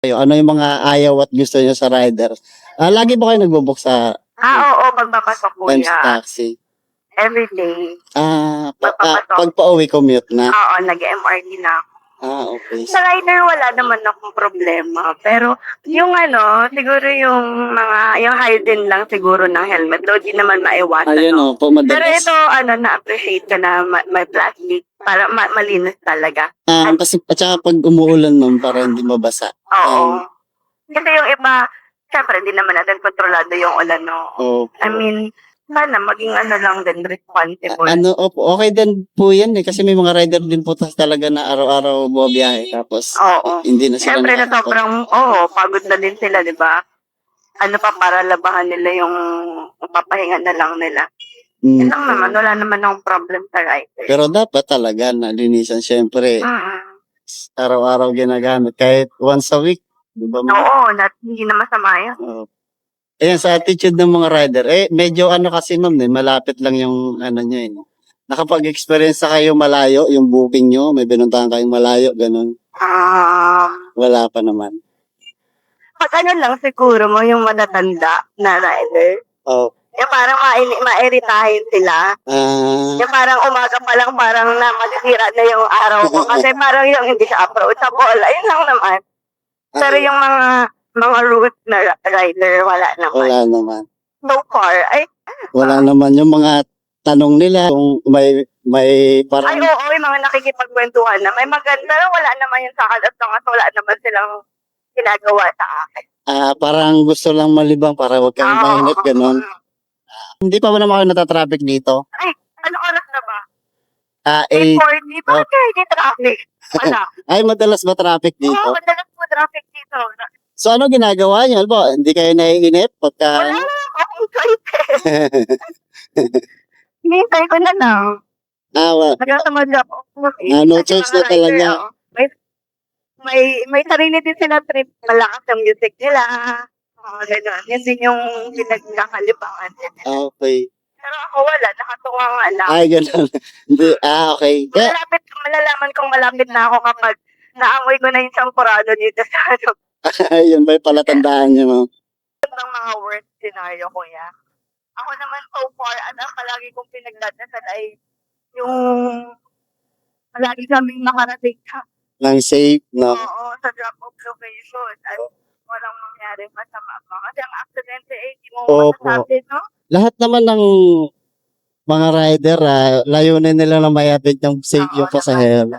Ano yung mga ayaw at gusto niyo sa rider? Lagi ba kayo nagbo-book sa Oo, pagpapasok Times kuya. Taxi? Everyday. Pag Pagpapasok. pauwi commute na? Oo, nag-MRT na ako. Okay. Sa rider, wala naman akong problema. Pero, yung siguro yung yung hidden lang siguro ng helmet. Though di naman maiwasan. Ayun po, Pero madalas. ito, na-appreciate ko na may plastic para malinis talaga. Kasi at saka pag umuulan ma'am, para hindi mabasa. Oo. Kasi yung iba, syempre, hindi naman natin kontrolado yung ulan, no? I mean, sana maging lang din, responsible. Opo, okay din po yan kasi may mga rider din po talaga na araw-araw bumabiyahe tapos hindi na sila Syempre na sobrang, pagod na din sila, di ba? Para labahan nila yung papahinga na lang nila. Yun lang naman, wala naman akong problem sa rider. Pero dapat talaga nalinisan syempre. Araw-araw ginagamit kahit once a week. Di ba? Oo, hindi na masama yun. Ayan, sa attitude ng mga rider, medyo kasi ma'am, malapit lang yung nyo Nakapag-experience na kayo malayo, yung booking nyo, may binuntahan kayong malayo, ganun. Wala pa naman. Pag lang siguro mo yung matatanda na rider. Yung parang mairitahin sila. Yung parang umaga pa lang parang masisira na yung araw ko. Kasi parang yung hindi siya approachable. Ayun lang naman. Pero yung mga route na rider, wala naman. Wala naman. So far, wala naman yung mga tanong nila kung may parang... oo, yung mga nakikipagkwentuhan na may maganda, pero wala naman yung sakal at wala naman silang ginagawa sa akin. Parang gusto lang malibang para wag kang mainit, ganun. Hindi pa ba naman kayo natatraffic dito? Ano oras na ba? 8:40. Bakit hindi traffic? Madalas ba traffic dito? Oo, madalas po traffic dito. So, ano ginagawa niyo? Hindi kayo naiinip pagka... Wala akong choice. Hinihintay ko na lang. Nagkatamad ako. No choice na talaga. May sarili din sila trip. Malakas ang music nila. Ganun. Yan din yung pinagkakalibangan nila. Okay. Pero ako wala. Nakatunga nga lang. Ganun. Okay. Malalaman kong malapit na ako kapag naamoy ko na yung sampurado dito sa Yun ba yung palatandaan niyo, ma'am? Ang mga worst scenario, kuya. Ako naman so far, palagi kong pinagdadasal ay yung palagi kaming nakarating Lang safe, no? Oo, sa drop-off location. At walang mangyari masama pa. Kasi ang aksidente hindi mo masasabi, no? Lahat naman ng mga rider, layunin nila na mayatid yung safe yung pasahero.